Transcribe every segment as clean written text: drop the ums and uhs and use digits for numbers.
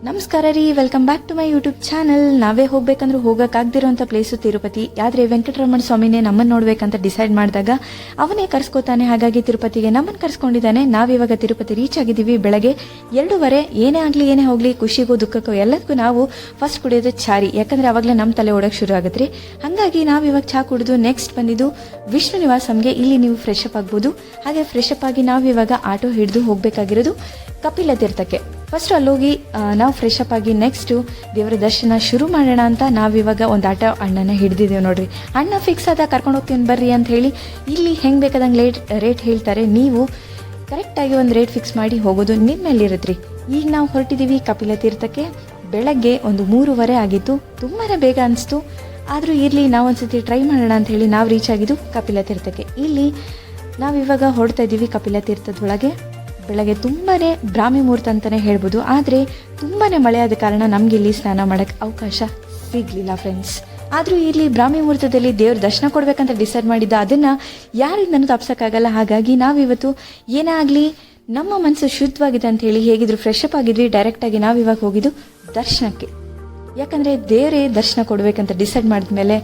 ನಮಸ್ಕಾರ ರೀ, welcome back to my YouTube channel. ನಾವೇ ಹೋಗ್ಬೇಕಂದ್ರೆ ಹೋಗೋಕ್ಕಾಗದಿರೋಂಥ ಪ್ಲೇಸು ತಿರುಪತಿ. ಆದರೆ ವೆಂಕಟರಮಣ ಸ್ವಾಮಿನೇ ನಮ್ಮನ್ನು ನೋಡ್ಬೇಕಂತ ಡಿಸೈಡ್ ಮಾಡಿದಾಗ ಅವನೇ ಕರ್ಸ್ಕೋತಾನೆ. ಹಾಗಾಗಿ ತಿರುಪತಿಗೆ ನಮ್ಮನ್ನು ಕರ್ಸ್ಕೊಂಡಿದ್ದಾನೆ. ನಾವಿವಾಗ ತಿರುಪತಿ ರೀಚ್ ಆಗಿದ್ದೀವಿ. ಬೆಳಗ್ಗೆ 2:30. ಏನೇ ಆಗಲಿ ಏನೇ ಹೋಗಲಿ, ಖುಷಿಗೂ ದುಃಖಕ್ಕೂ ಎಲ್ಲದಕ್ಕೂ ನಾವು ಫಸ್ಟ್ ಕುಡಿಯೋದು ಚಾರಿ. ಯಾಕಂದರೆ ಆವಾಗಲೇ ನಮ್ಮ ತಲೆ ಓಡೋಕ್ಕೆ ಶುರು ಆಗುತ್ತೆ ರೀ. ಹಾಗಾಗಿ ನಾವಿವಾಗ ಚಹಾ ಕುಡಿದು ನೆಕ್ಸ್ಟ್ ಬಂದಿದ್ದು ವಿಷ್ಣು ನಿವಾಸಂಗೆ. ಇಲ್ಲಿ ನೀವು ಫ್ರೆಶ್ ಅಪ್ ಆಗ್ಬೋದು. ಹಾಗೆ ಫ್ರೆಶ್ ಅಪ್ ಆಗಿ ನಾವಿವಾಗ ಆಟೋ ಹಿಡಿದು ಹೋಗಬೇಕಾಗಿರೋದು ಕಪಿಲ ತೀರ್ಥಕ್ಕೆ. ಫಸ್ಟ್ ಅಲ್ಲೋಗಿ ನಾವು ಫ್ರೆಶ್ ಅಪ್ ಆಗಿ ನೆಕ್ಸ್ಟು ದೇವರ ದರ್ಶನ ಶುರು ಮಾಡೋಣ ಅಂತ ನಾವಿವಾಗ ಒಂದು ಆಟೋ ಅಣ್ಣನ ಹಿಡಿದಿದ್ದೇವೆ ನೋಡ್ರಿ. ಅಣ್ಣ ಫಿಕ್ಸ್ ಆದ ಕರ್ಕೊಂಡು ಹೋಗ್ತೀನಿ ಬರ್ರಿ ಅಂತ ಹೇಳಿ ಇಲ್ಲಿ ಹೆಂಗೆ ಬೇಕಾದಂಗೆ ರೇಟ್ ಹೇಳ್ತಾರೆ. ನೀವು ಕರೆಕ್ಟಾಗಿ ಒಂದು ರೇಟ್ ಫಿಕ್ಸ್ ಮಾಡಿ ಹೋಗೋದು ನಿಮ್ಮ ಮೇಲಿರುತ್ತೆ ರೀ. ಈಗ ನಾವು ಹೊರಟಿದ್ದೀವಿ ಕಪಿಲ ತೀರ್ಥಕ್ಕೆ. ಬೆಳಗ್ಗೆ ಒಂದು 3:30 ಆಗಿತ್ತು. ತುಂಬಾ ಬೇಗ ಅನಿಸ್ತು. ಆದರೂ ಇರಲಿ, ನಾವೊಂದ್ಸತಿ ಟ್ರೈ ಮಾಡೋಣ ಅಂತ ಹೇಳಿ ನಾವು ರೀಚ್ ಆಗಿದ್ದು ಕಪಿಲ ತೀರ್ಥಕ್ಕೆ. ಇಲ್ಲಿ ನಾವಿವಾಗ ಹೊರಡ್ತಾ ಇದ್ದೀವಿ ಕಪಿಲ ತೀರ್ಥದೊಳಗೆ. ಬೆಳಗ್ಗೆ ತುಂಬಾ ಬ್ರಾಹ್ಮಿ ಮುಹೂರ್ತ ಅಂತಲೇ ಹೇಳ್ಬೋದು. ಆದರೆ ತುಂಬಾ ಮಳೆ ಆದ ಕಾರಣ ನಮಗೆ ಇಲ್ಲಿ ಸ್ನಾನ ಮಾಡೋಕ್ಕೆ ಅವಕಾಶ ಸಿಗಲಿಲ್ಲ ಫ್ರೆಂಡ್ಸ್. ಆದರೂ ಇಲ್ಲಿ ಬ್ರಾಹ್ಮಿ ಮುಹೂರ್ತದಲ್ಲಿ ದೇವ್ರ ದರ್ಶನ ಕೊಡಬೇಕಂತ ಡಿಸೈಡ್ ಮಾಡಿದ್ದ, ಅದನ್ನು ಯಾರಿಂದನೂ ತಪ್ಸೋಕ್ಕಾಗಲ್ಲ. ಹಾಗಾಗಿ ನಾವಿವತ್ತು ಏನೇ ಆಗಲಿ ನಮ್ಮ ಮನಸ್ಸು ಶುದ್ಧವಾಗಿದೆ ಅಂತ ಹೇಳಿ ಹೇಗಿದ್ರು ಫ್ರೆಶ್ ಅಪ್ ಆಗಿದ್ವಿ. ಡೈರೆಕ್ಟಾಗಿ ನಾವಿವಾಗ ಹೋಗಿದ್ದು ದರ್ಶನಕ್ಕೆ. ಯಾಕಂದರೆ ದೇವರೇ ದರ್ಶನ ಕೊಡಬೇಕಂತ ಡಿಸೈಡ್ ಮಾಡಿದ ಮೇಲೆ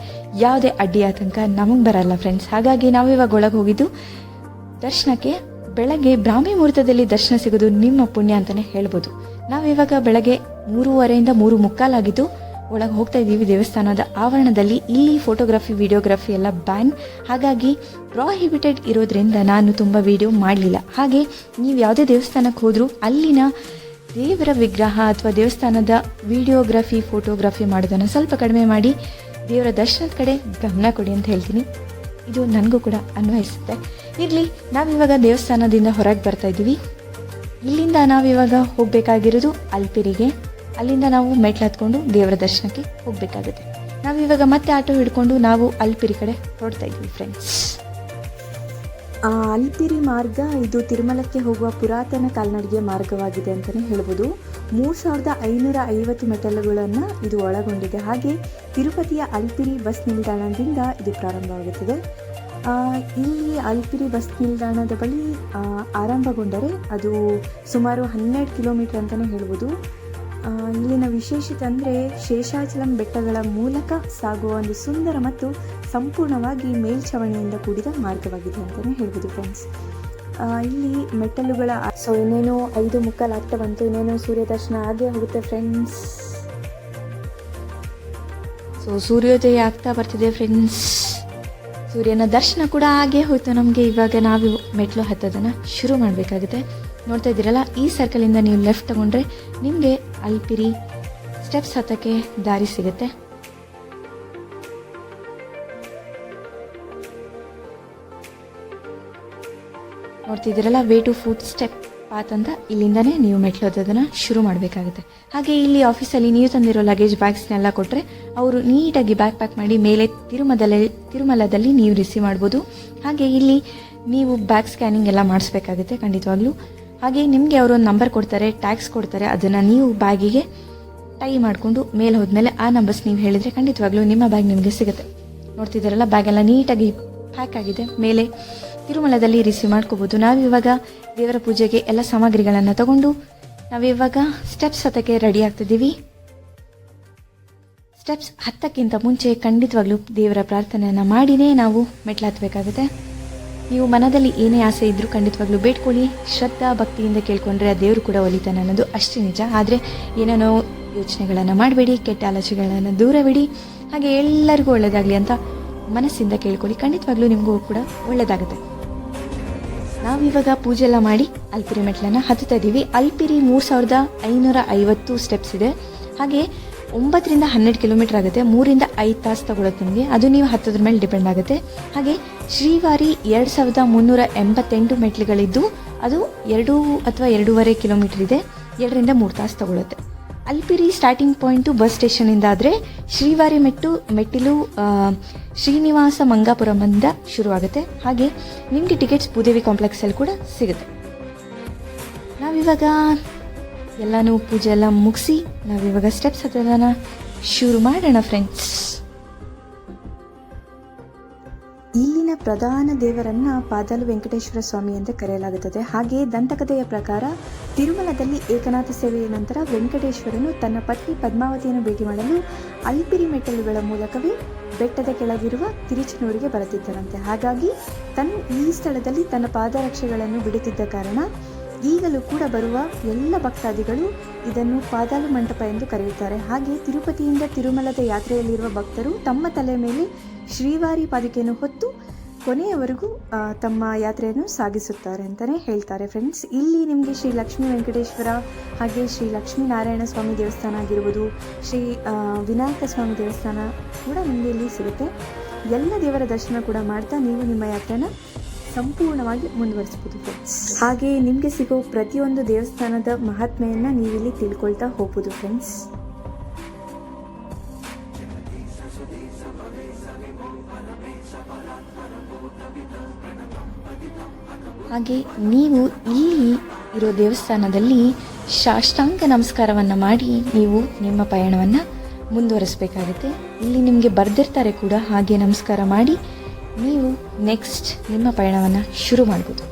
ಯಾವುದೇ ಅಡ್ಡಿ ಆತಂಕ ನಮಗೆ ಬರಲ್ಲ ಫ್ರೆಂಡ್ಸ್. ಹಾಗಾಗಿ ನಾವಿವಾಗ ಒಳಗೆ ಹೋಗಿದ್ದು ದರ್ಶನಕ್ಕೆ. ಬೆಳಗ್ಗೆ ಬ್ರಾಹ್ಮಿ ಮುಹೂರ್ತದಲ್ಲಿ ದರ್ಶನ ಸಿಗೋದು ನಿಮ್ಮ ಪುಣ್ಯ ಅಂತಲೇ ಹೇಳ್ಬೋದು. ನಾವಿವಾಗ ಬೆಳಗ್ಗೆ 3:15 3:45 ಆಗಿದ್ದು ಒಳಗೆ ಹೋಗ್ತಾ ಇದ್ದೀವಿ ದೇವಸ್ಥಾನದ ಆವರಣದಲ್ಲಿ. ಇಲ್ಲಿ ಫೋಟೋಗ್ರಫಿ ವಿಡಿಯೋಗ್ರಫಿ ಎಲ್ಲ ಬ್ಯಾನ್. ಹಾಗಾಗಿ ಪ್ರಾಹಿಬಿಟೆಡ್ ಇರೋದ್ರಿಂದ ನಾನು ತುಂಬ ವಿಡಿಯೋ ಮಾಡಲಿಲ್ಲ. ಹಾಗೆ ನೀವು ಯಾವುದೇ ದೇವಸ್ಥಾನಕ್ಕೆ ಹೋದರೂ ಅಲ್ಲಿನ ದೇವರ ವಿಗ್ರಹ ಅಥವಾ ದೇವಸ್ಥಾನದ ವಿಡಿಯೋಗ್ರಫಿ ಫೋಟೋಗ್ರಫಿ ಮಾಡೋದನ್ನು ಸ್ವಲ್ಪ ಕಡಿಮೆ ಮಾಡಿ ದೇವರ ದರ್ಶನದ ಕಡೆ ಗಮನ ಕೊಡಿ ಅಂತ ಹೇಳ್ತೀನಿ. ಇದು ನನಗೂ ಕೂಡ ಅನ್ವಯಿಸುತ್ತೆ. ಇರಲಿ, ನಾವಿವಾಗ ದೇವಸ್ಥಾನದಿಂದ ಹೊರಗೆ ಬರ್ತಾ ಇದ್ದೀವಿ. ಇಲ್ಲಿಂದ ನಾವಿವಾಗ ಹೋಗಬೇಕಾಗಿರೋದು ಅಲ್ಪಿರಿಗೆ. ಅಲ್ಲಿಂದ ನಾವು ಮೆಟ್ಲು ಹತ್ಕೊಂಡು ದೇವರ ದರ್ಶನಕ್ಕೆ ಹೋಗಬೇಕಾಗುತ್ತೆ. ನಾವಿವಾಗ ಮತ್ತೆ ಆಟೋ ಹಿಡ್ಕೊಂಡು ನಾವು ಅಲ್ಪಿರಿ ಕಡೆ ಹೊರಡ್ತಾ ಇದ್ದೀವಿ ಫ್ರೆಂಡ್ಸ್. ಅಲ್ಪಿರಿ ಮಾರ್ಗ ಇದು ತಿರುಮಲಕ್ಕೆ ಹೋಗುವ ಪುರಾತನ ಕಾಲ್ನಡಿಗೆ ಮಾರ್ಗವಾಗಿದೆ ಅಂತಲೇ ಹೇಳ್ಬೋದು. 3550 ಮೆಟ್ಟಲುಗಳನ್ನು ಇದು ಒಳಗೊಂಡಿದೆ. ಹಾಗೆ ತಿರುಪತಿಯ ಅಲ್ಪಿರಿ ಬಸ್ ನಿಲ್ದಾಣದಿಂದ ಇದು ಪ್ರಾರಂಭವಾಗುತ್ತದೆ. ಇಲ್ಲಿ ಅಲ್ಪಿರಿ ಬಸ್ ನಿಲ್ದಾಣದ ಬಳಿ ಆರಂಭಗೊಂಡರೆ ಅದು ಸುಮಾರು 12 ಕಿಲೋಮೀಟರ್ ಅಂತಲೇ ಹೇಳ್ಬೋದು. ಇಲ್ಲಿನ ವಿಶೇಷತೆ ಅಂದರೆ ಶೇಷಾಚಲಂ ಬೆಟ್ಟಗಳ ಮೂಲಕ ಸಾಗುವ ಒಂದು ಸುಂದರ ಮತ್ತು ಸಂಪೂರ್ಣವಾಗಿ ಮೇಲ್ಛಾವಣಿಯಿಂದ ಕೂಡಿದ ಮಾರ್ಗವಾಗಿದೆ ಅಂತಲೇ ಹೇಳ್ಬೋದು ಫ್ರೆಂಡ್ಸ್. ಇಲ್ಲಿ ಮೆಟ್ಟಲುಗಳ ಇನ್ನೇನು 5:45 ಆಗ್ತಾ ಬಂತು. ಇನ್ನೇನು ಸೂರ್ಯ ದರ್ಶನ ಆಗೇ ಹೋಗುತ್ತೆ ಫ್ರೆಂಡ್ಸ್. ಸೂರ್ಯೋದಯ ಆಗ್ತಾ ಬರ್ತಿದೆ ಫ್ರೆಂಡ್ಸ್. ಸೂರ್ಯನ ದರ್ಶನ ಕೂಡ ಆಗೇ ಹೋಯ್ತು ನಮಗೆ. ಇವಾಗ ನಾವು ಮೆಟ್ಲು ಹತ್ತೋದನ್ನು ಶುರು ಮಾಡಬೇಕಾಗುತ್ತೆ. ನೋಡ್ತಾ ಇದ್ದೀರಲ್ಲ, ಈ ಸರ್ಕಲಿಂದ ನೀವು ಲೆಫ್ಟ್ ತಗೊಂಡ್ರೆ ನಿಮಗೆ ಅಲ್ಪಿರಿ ಸ್ಟೆಪ್ಸ್ ಹತ್ತಕ್ಕೆ ದಾರಿ ಸಿಗುತ್ತೆ. ನೋಡ್ತಿದ್ದೀರಲ್ಲ, way to foot step path ಅಂತ ಇಲ್ಲಿಂದನೇ ನೀವು ಮೆಟ್ಲು ಹತ್ತೋದನ್ನು ಶುರು ಮಾಡಬೇಕಾಗುತ್ತೆ. ಹಾಗೆ ಇಲ್ಲಿ ಆಫೀಸಲ್ಲಿ ನೀವು ತಂದಿರೋ ಲಗೇಜ್ ಬ್ಯಾಗ್ಸ್ನೆಲ್ಲ ಕೊಟ್ಟರೆ ಅವರು ನೀಟಾಗಿ ಬ್ಯಾಗ್ ಪ್ಯಾಕ್ ಮಾಡಿ ಮೇಲೆ ತಿರುಮಲದಲ್ಲಿ ನೀವು ರಿಸೀವ್ ಮಾಡ್ಬೋದು. ಹಾಗೆ ಇಲ್ಲಿ ನೀವು ಬ್ಯಾಗ್ ಸ್ಕ್ಯಾನಿಂಗ್ ಎಲ್ಲ ಮಾಡಿಸ್ಬೇಕಾಗುತ್ತೆ ಖಂಡಿತವಾಗ್ಲೂ. ಹಾಗೆ ನಿಮಗೆ ಅವರು ಒಂದು ನಂಬರ್ ಕೊಡ್ತಾರೆ, ಟ್ಯಾಗ್ಸ್ ಕೊಡ್ತಾರೆ. ಅದನ್ನು ನೀವು ಬ್ಯಾಗಿಗೆ ಟೈ ಮಾಡಿಕೊಂಡು ಮೇಲೆ ಹೋದ್ಮೇಲೆ ಆ ನಂಬರ್ಸ್ ನೀವು ಹೇಳಿದರೆ ಖಂಡಿತವಾಗ್ಲೂ ನಿಮ್ಮ ಬ್ಯಾಗ್ ನಿಮಗೆ ಸಿಗುತ್ತೆ. ನೋಡ್ತಿದ್ದೀರಲ್ಲ, ಬ್ಯಾಗೆಲ್ಲ ನೀಟಾಗಿ ಪ್ಯಾಕ್ ಆಗಿದೆ. ಮೇಲೆ ತಿರುಮಲದಲ್ಲಿ ರಿಸೀವ್ ಮಾಡ್ಕೋಬೋದು. ನಾವಿವಾಗ ದೇವರ ಪೂಜೆಗೆ ಎಲ್ಲ ಸಾಮಗ್ರಿಗಳನ್ನು ತಗೊಂಡು ನಾವಿವಾಗ ಸ್ಟೆಪ್ಸ್ ಹತ್ತಕ್ಕೆ ರೆಡಿ ಆಗ್ತಿದ್ದೀವಿ. ಸ್ಟೆಪ್ಸ್ ಹತ್ತಕ್ಕಿಂತ ಮುಂಚೆ ಖಂಡಿತವಾಗ್ಲೂ ದೇವರ ಪ್ರಾರ್ಥನೆಯನ್ನು ಮಾಡಿನೇ ನಾವು ಮೆಟ್ಲು ಹತ್ತಬೇಕಾಗುತ್ತೆ. ನೀವು ಮನದಲ್ಲಿ ಏನೇ ಆಸೆ ಇದ್ದರೂ ಖಂಡಿತವಾಗ್ಲೂ ಬೇಡ್ಕೊಳ್ಳಿ. ಶ್ರದ್ಧಾ ಭಕ್ತಿಯಿಂದ ಕೇಳ್ಕೊಂಡ್ರೆ ಆ ದೇವರು ಕೂಡ ಒಲಿತಾನೆ ಅನ್ನೋದು ಅಷ್ಟೇ ನಿಜ. ಆದರೆ ಏನೇನೋ ಯೋಚನೆಗಳನ್ನು ಮಾಡಬೇಡಿ, ಕೆಟ್ಟ ಆಲೋಚನೆಗಳನ್ನು ದೂರವಿಡಿ. ಹಾಗೆ ಎಲ್ಲರಿಗೂ ಒಳ್ಳೆಯದಾಗಲಿ ಅಂತ ಮನಸ್ಸಿಂದ ಕೇಳ್ಕೊಳ್ಳಿ. ಖಂಡಿತವಾಗ್ಲೂ ನಿಮಗೂ ಕೂಡ ಒಳ್ಳೆಯದಾಗುತ್ತೆ. ನಾವಿವಾಗ ಪೂಜೆ ಎಲ್ಲ ಮಾಡಿ ಅಲ್ಪಿರಿ ಮೆಟ್ಲನ್ನು ಹತ್ತುತ್ತಾ ಇದ್ದೀವಿ. ಅಲ್ಪಿರಿ 3550 ಸ್ಟೆಪ್ಸ್ ಇದೆ. ಹಾಗೆ 9ರಿಂದ 12 ಕಿಲೋಮೀಟರ್ ಆಗುತ್ತೆ. 3ರಿಂದ 5 ತಾಸು ತಗೊಳುತ್ತೆ ನಿಮಗೆ. ಅದು ನೀವು ಹತ್ತೋದ್ರ ಮೇಲೆ ಡಿಪೆಂಡ್ ಆಗುತ್ತೆ. ಹಾಗೆ ಶ್ರೀವಾರಿ 2388 ಮೆಟ್ಲುಗಳಿದ್ದು ಅದು 2 ಅಥವಾ 2.5 ಕಿಲೋಮೀಟರ್ ಇದೆ. 2ರಿಂದ 3 ತಾಸು ತಗೊಳುತ್ತೆ. ಅಲ್ಪಿರಿ ಸ್ಟಾರ್ಟಿಂಗ್ ಪಾಯಿಂಟು ಬಸ್ ಸ್ಟೇಷನಿಂದ ಆದರೆ ಶ್ರೀವಾರಿ ಮೆಟ್ಟಿಲು ಶ್ರೀನಿವಾಸ ಮಂಗಾಪುರಮಿಂದ ಶುರುವಾಗುತ್ತೆ. ಹಾಗೆ ನಿಮಗೆ ಟಿಕೆಟ್ಸ್ ಭೂದೇವಿ ಕಾಂಪ್ಲೆಕ್ಸಲ್ಲಿ ಕೂಡ ಸಿಗುತ್ತೆ. ನಾವಿವಾಗ ಎಲ್ಲನೂ ಪೂಜೆ ಎಲ್ಲ ಮುಗಿಸಿ ನಾವಿವಾಗ ಸ್ಟೆಪ್ಸ್ ಹತ್ತೋದನ್ನು ಶುರು ಮಾಡೋಣ ಫ್ರೆಂಡ್ಸ್. ಇಲ್ಲಿನ ಪ್ರಧಾನ ದೇವರನ್ನ ಪಾದಾಲು ವೆಂಕಟೇಶ್ವರ ಸ್ವಾಮಿ ಎಂದು ಕರೆಯಲಾಗುತ್ತದೆ. ಹಾಗೆಯೇ ದಂತಕಥೆಯ ಪ್ರಕಾರ ತಿರುಮಲದಲ್ಲಿ ಏಕನಾಥ ಸೇವೆಯ ನಂತರ ವೆಂಕಟೇಶ್ವರನು ತನ್ನ ಪತ್ನಿ ಪದ್ಮಾವತಿಯನ್ನು ಭೇಟಿ ಮಾಡಲು ಅಲ್ಪಿರಿ ಮೆಟ್ಟಲುಗಳ ಮೂಲಕವೇ ಬೆಟ್ಟದ ಕೆಳಗಿರುವ ತಿರುಚನೂರಿಗೆ ಬರುತ್ತಿದ್ದರಂತೆ. ಹಾಗಾಗಿ ಈ ಸ್ಥಳದಲ್ಲಿ ತನ್ನ ಪಾದರಕ್ಷೆಗಳನ್ನು ಬಿಡುತ್ತಿದ್ದ ಕಾರಣ ಈಗಲೂ ಕೂಡ ಬರುವ ಎಲ್ಲ ಭಕ್ತಾದಿಗಳು ಇದನ್ನು ಪಾದಾಲು ಮಂಟಪ ಎಂದು ಕರೆಯುತ್ತಾರೆ. ಹಾಗೆ ತಿರುಪತಿಯಿಂದ ತಿರುಮಲದ ಯಾತ್ರೆಯಲ್ಲಿರುವ ಭಕ್ತರು ತಮ್ಮ ತಲೆ ಮೇಲೆ ಶ್ರೀವಾರಿ ಪಾದುಕೆಯನ್ನು ಹೊತ್ತು ಕೊನೆಯವರೆಗೂ ತಮ್ಮ ಯಾತ್ರೆಯನ್ನು ಸಾಗಿಸುತ್ತಾರೆ ಅಂತಲೇ ಹೇಳ್ತಾರೆ ಫ್ರೆಂಡ್ಸ್. ಇಲ್ಲಿ ನಿಮಗೆ ಶ್ರೀ ಲಕ್ಷ್ಮೀ ವೆಂಕಟೇಶ್ವರ ಹಾಗೆ ಶ್ರೀ ಲಕ್ಷ್ಮೀನಾರಾಯಣ ಸ್ವಾಮಿ ದೇವಸ್ಥಾನ ಆಗಿರ್ಬೋದು, ಶ್ರೀ ವಿನಾಯಕ ಸ್ವಾಮಿ ದೇವಸ್ಥಾನ ಕೂಡ ನಿಮಗೆ ಇಲ್ಲಿ ಸಿಗುತ್ತೆ. ಎಲ್ಲ ದೇವರ ದರ್ಶನ ಕೂಡ ಮಾಡ್ತಾ ನೀವು ನಿಮ್ಮ ಯಾತ್ರೆನ ಸಂಪೂರ್ಣವಾಗಿ ಮುಂದುವರಿಸಬಹುದು ಫ್ರೆಂಡ್ಸ್. ಹಾಗೆ ನಿಮಗೆ ಸಿಗೋ ಪ್ರತಿಯೊಂದು ದೇವಸ್ಥಾನದ ಮಹಾತ್ಮೆಯನ್ನು ನೀವಿಲ್ಲಿ ತಿಳ್ಕೊಳ್ತಾ ಹೋಗ್ಬೋದು ಫ್ರೆಂಡ್ಸ್. ಹಾಗೆ ನೀವು ಇಲ್ಲಿ ಇರೋ ದೇವಸ್ಥಾನದಲ್ಲಿ ಸಾಷ್ಟಾಂಗ ನಮಸ್ಕಾರವನ್ನು ಮಾಡಿ ನೀವು ನಿಮ್ಮ ಪಯಣವನ್ನು ಮುಂದುವರಿಸಬೇಕಾಗುತ್ತೆ. ಇಲ್ಲಿ ನಿಮಗೆ ಬರೆದಿರ್ತಾರೆ ಕೂಡ, ಹಾಗೆ ನಮಸ್ಕಾರ ಮಾಡಿ ನೀವು ನೆಕ್ಸ್ಟ್ ನಿಮ್ಮ ಪಯಣವನ್ನು ಶುರು ಮಾಡ್ಬೋದು.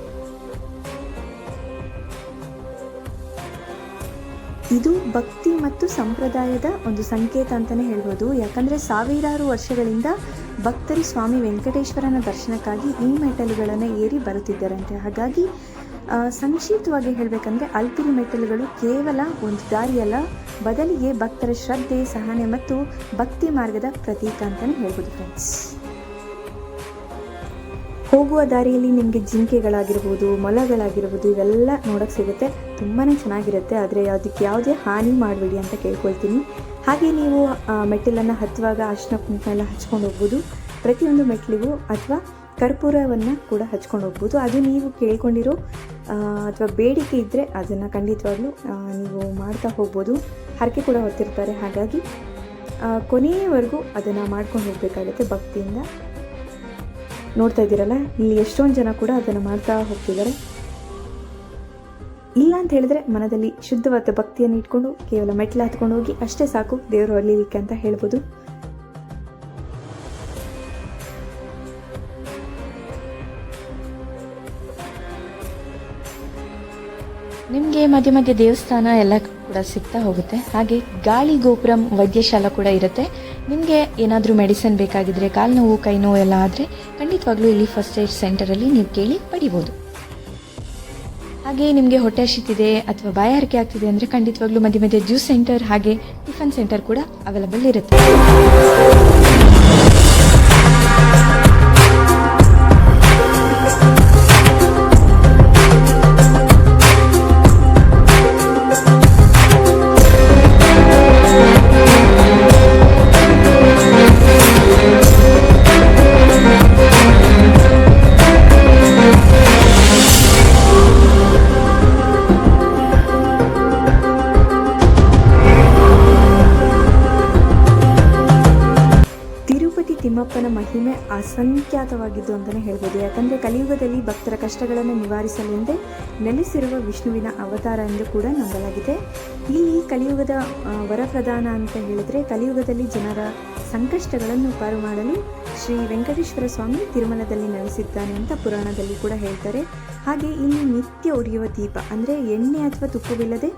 ಇದು ಭಕ್ತಿ ಮತ್ತು ಸಂಪ್ರದಾಯದ ಒಂದು ಸಂಕೇತ ಅಂತಲೇ ಹೇಳ್ಬೋದು. ಯಾಕಂದರೆ ಸಾವಿರಾರು ವರ್ಷಗಳಿಂದ ಭಕ್ತರು ಸ್ವಾಮಿ ವೆಂಕಟೇಶ್ವರನ ದರ್ಶನಕ್ಕಾಗಿ ಈ ಮೆಟ್ಟಲುಗಳನ್ನು ಏರಿ ಬರುತ್ತಿದ್ದರಂತೆ. ಹಾಗಾಗಿ ಸಂಕ್ಷಿಪ್ತವಾಗಿ ಹೇಳಬೇಕಂದ್ರೆ ಅಲ್ಪಿರಿ ಮೆಟ್ಟಲುಗಳು ಕೇವಲ ಒಂದು ದಾರಿಯಲ್ಲ, ಬದಲಿಗೆ ಭಕ್ತರ ಶ್ರದ್ಧೆ, ಸಹನೆ ಮತ್ತು ಭಕ್ತಿ ಮಾರ್ಗದ ಪ್ರತೀಕ ಅಂತಲೇ ಹೇಳ್ಬೋದು ಫ್ರೆಂಡ್ಸ್. ಹೋಗುವ ದಾರಿಯಲ್ಲಿ ನಿಮಗೆ ಜಿಂಕೆಗಳಾಗಿರ್ಬೋದು, ಮೊಲಗಳಾಗಿರ್ಬೋದು, ಇವೆಲ್ಲ ನೋಡೋಕ್ಕೆ ಸಿಗುತ್ತೆ. ತುಂಬಾ ಚೆನ್ನಾಗಿರುತ್ತೆ. ಆದರೆ ಅದಕ್ಕೆ ಯಾವುದೇ ಹಾನಿ ಮಾಡಬೇಡಿ ಅಂತ ಕೇಳ್ಕೊಳ್ತೀನಿ. ಹಾಗೆ ನೀವು ಮೆಟ್ಟಿಲನ್ನು ಹತ್ತುವಾಗ ಅರಿಶಿನ ಕುಂಕುಮ ಎಲ್ಲ ಹಚ್ಕೊಂಡು ಹೋಗ್ಬೋದು. ಪ್ರತಿಯೊಂದು ಮೆಟ್ಟಿಲಿಗೂ ಅಥವಾ ಕರ್ಪೂರವನ್ನು ಕೂಡ ಹಚ್ಕೊಂಡು ಹೋಗ್ಬೋದು. ಅದು ನೀವು ಕೇಳ್ಕೊಂಡಿರೋ ಅಥವಾ ಬೇಡಿಕೆ ಇದ್ದರೆ ಅದನ್ನು ಖಂಡಿತವಾಗ್ಲೂ ನೀವು ಮಾಡ್ತಾ ಹೋಗ್ಬೋದು. ಹರಕೆ ಕೂಡ ಹೊತ್ತಿರ್ತಾರೆ. ಹಾಗಾಗಿ ಕೊನೆಯವರೆಗೂ ಅದನ್ನು ಮಾಡ್ಕೊಂಡು ಹೋಗಬೇಕಾಗುತ್ತೆ ಭಕ್ತಿಯಿಂದ. ನೋಡ್ತಾ ಇದ್ದೀರಲ್ಲ, ಇಲ್ಲಿ ಎಷ್ಟೊಂದು ಜನ ಕೂಡ ಅದನ್ನು ಮಾಡ್ತಾ ಹೋಗ್ತಿದ್ದಾರೆ. ಇಲ್ಲ ಅಂತ ಹೇಳಿದ್ರೆ ಮನದಲ್ಲಿ ಶುದ್ಧವಾದ ಭಕ್ತಿಯನ್ನು ಇಟ್ಕೊಂಡು ಕೇವಲ ಮೆಟ್ಲು ಹತ್ಕೊಂಡು ಹೋಗಿ ಅಷ್ಟೇ ಸಾಕು ದೇವರು ಒಲಿಲಿಕ್ಕೆ ಅಂತ ಹೇಳ್ಬೋದು. ನಿಮಗೆ ಮಧ್ಯೆ ಮಧ್ಯೆ ದೇವಸ್ಥಾನ ಎಲ್ಲ ಕೂಡ ಸಿಗ್ತಾ ಹೋಗುತ್ತೆ. ಹಾಗೆ ಗಾಳಿ ಗೋಪುರಂ ವೈದ್ಯಶಾಲಾ ಕೂಡ ಇರುತ್ತೆ. ನಿಮಗೆ ಏನಾದರೂ ಮೆಡಿಸಿನ್ ಬೇಕಾಗಿದ್ದರೆ, ಕಾಲು ನೋವು, ಕೈ ನೋವು ಎಲ್ಲ ಆದರೆ ಖಂಡಿತವಾಗ್ಲೂ ಇಲ್ಲಿ ಫಸ್ಟ್ ಏಡ್ ಸೆಂಟರಲ್ಲಿ ನೀವು ಕೇಳಿ ಪಡಿಬೋದು. ಹಾಗೆ ನಿಮಗೆ ಹೊಟ್ಟೆ ಹಸಿತಿದೆ ಅಥವಾ ಬಾಯಾರಿಕೆ ಆಗ್ತಿದೆ ಅಂದರೆ ಖಂಡಿತವಾಗ್ಲೂ ಮಧ್ಯೆ ಮಧ್ಯೆ ಜ್ಯೂಸ್ ಸೆಂಟರ್ ಹಾಗೆ ಟಿಫನ್ ಸೆಂಟರ್ ಕೂಡ ಅವೈಲಬಲ್ ಇರುತ್ತೆ. ತಿಮ್ಮಪ್ಪನ ಮಹಿಮೆ ಅಸಂಖ್ಯಾತವಾಗಿದ್ದು ಅಂತಲೇ ಹೇಳ್ಬೋದು. ಯಾಕಂದರೆ ಕಲಿಯುಗದಲ್ಲಿ ಭಕ್ತರ ಕಷ್ಟಗಳನ್ನು ನಿವಾರಿಸಲೆಂದೇ ನೆಲೆಸಿರುವ ವಿಷ್ಣುವಿನ ಅವತಾರ ಎಂದು ಕೂಡ ನಂಬಲಾಗಿದೆ. ಇಲ್ಲಿ ಕಲಿಯುಗದ ವರಪ್ರದಾನ ಅಂತ ಹೇಳಿದರೆ, ಕಲಿಯುಗದಲ್ಲಿ ಜನರ ಸಂಕಷ್ಟಗಳನ್ನು ಪಾರು ಮಾಡಲು ಶ್ರೀ ವೆಂಕಟೇಶ್ವರ ಸ್ವಾಮಿ ತಿರುಮಲದಲ್ಲಿ ನೆಲೆಸಿದ್ದಾನೆ ಅಂತ ಪುರಾಣದಲ್ಲಿ ಕೂಡ ಹೇಳ್ತಾರೆ. ಹಾಗೆ ಇಲ್ಲಿ ನಿತ್ಯ ಉರಿಯುವ ದೀಪ ಅಂದರೆ ಎಣ್ಣೆ ಅಥವಾ ತುಪ್ಪವಿಲ್ಲದೆ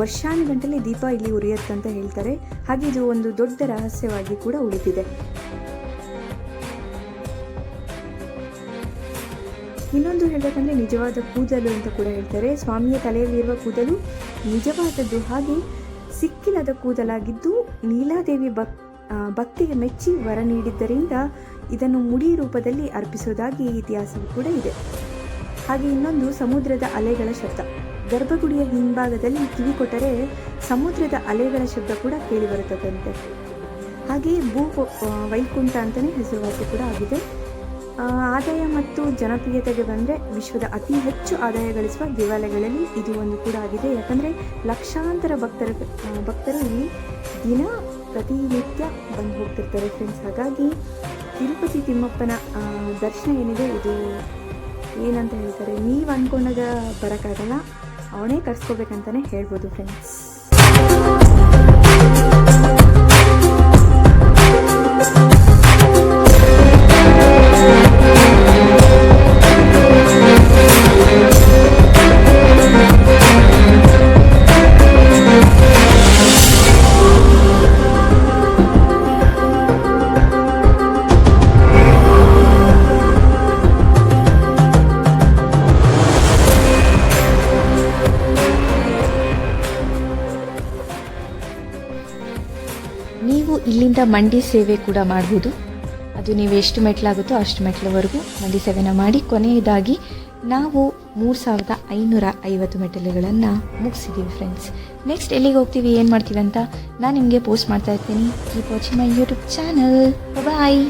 ವರ್ಷಾನುಗಂಟಲೆ ದೀಪ ಇಲ್ಲಿ ಉರಿಯುತ್ತಂತ ಹೇಳ್ತಾರೆ. ಹಾಗೆ ಇದು ಒಂದು ದೊಡ್ಡ ರಹಸ್ಯವಾಗಿ ಕೂಡ ಉಳಿದಿದೆ. ಇನ್ನೊಂದು ಹೇಳಬೇಕಂದ್ರೆ ನಿಜವಾದ ಕೂದಲು ಅಂತ ಕೂಡ ಹೇಳ್ತಾರೆ. ಸ್ವಾಮಿಯ ತಲೆಯಲ್ಲಿರುವ ಕೂದಲು ನಿಜವಾದದ್ದು, ಹಾಗೆ ಸಿಕ್ಕಿಲ್ಲದ ಕೂದಲಾಗಿದ್ದು ನೀಲಾದೇವಿ ಭಕ್ತಿಗೆ ಮೆಚ್ಚಿ ವರ ನೀಡಿದ್ದರಿಂದ ಇದನ್ನು ಮುಡಿ ರೂಪದಲ್ಲಿ ಅರ್ಪಿಸುವುದಾಗಿ ಇತಿಹಾಸವೂ ಕೂಡ ಇದೆ. ಹಾಗೆ ಇನ್ನೊಂದು ಸಮುದ್ರದ ಅಲೆಗಳ ಶಬ್ದ. ಗರ್ಭಗುಡಿಯ ಹಿಂಭಾಗದಲ್ಲಿ ಕಿವಿ ಕೊಟ್ಟರೆ ಸಮುದ್ರದ ಅಲೆಗಳ ಶಬ್ದ ಕೂಡ ಕೇಳಿಬರುತ್ತದಂತೆ. ಹಾಗೆ ವೈಕುಂಠ ಅಂತಲೇ ಹೆಸರುವಾಸಿ ಕೂಡ ಆಗಿದೆ. ಆದಾಯ ಮತ್ತು ಜನಪ್ರಿಯತೆಗೆ ಬಂದರೆ ವಿಶ್ವದ ಅತಿ ಹೆಚ್ಚು ಆದಾಯ ಗಳಿಸುವ ದೇವಾಲಯಗಳಲ್ಲಿ ಇದು ಒಂದು ಕೂಡ ಆಗಿದೆ. ಯಾಕಂದರೆ ಲಕ್ಷಾಂತರ ಭಕ್ತರು ಇಲ್ಲಿ ಪ್ರತಿನಿತ್ಯ ಬಂದು ಹೋಗ್ತಿರ್ತಾರೆ ಫ್ರೆಂಡ್ಸ್. ಹಾಗಾಗಿ ತಿರುಪತಿ ತಿಮ್ಮಪ್ಪನ ದರ್ಶನ ಏನಿದೆ, ಇದು ಏನಂತ ಹೇಳ್ತಾರೆ, ನೀವು ಅಂದ್ಕೊಂಡಾಗ ಬರೋಕ್ಕಾಗಲ್ಲ, ಅವನೇ ಕರ್ಸ್ಕೋಬೇಕಂತಲೇ ಹೇಳ್ಬೋದು ಫ್ರೆಂಡ್ಸ್. ಇಲ್ಲಿಂದ ಮಂಡಿ ಸೇವೆ ಕೂಡ ಮಾಡ್ಬೋದು. ಅದು ನೀವು ಎಷ್ಟು ಮೆಟ್ಲಾಗುತ್ತೋ ಅಷ್ಟು ಮೆಟ್ಲವರೆಗೂ ಮಂಡಿ ಸೇವೆನ ಮಾಡಿ ಕೊನೆಯದಾಗಿ ನಾವು 3550 ಮೆಟ್ಟಿಲುಗಳನ್ನು ಮುಗಿಸಿದ್ದೀವಿ ಫ್ರೆಂಡ್ಸ್. ನೆಕ್ಸ್ಟ್ ಎಲ್ಲಿಗೆ ಹೋಗ್ತೀವಿ, ಏನು ಮಾಡ್ತೀವಿ ಅಂತ ನಾನು ನಿಮಗೆ ಪೋಸ್ಟ್ ಮಾಡ್ತಾ ಇರ್ತೀನಿ. Keep watching my YouTube channel. Bye.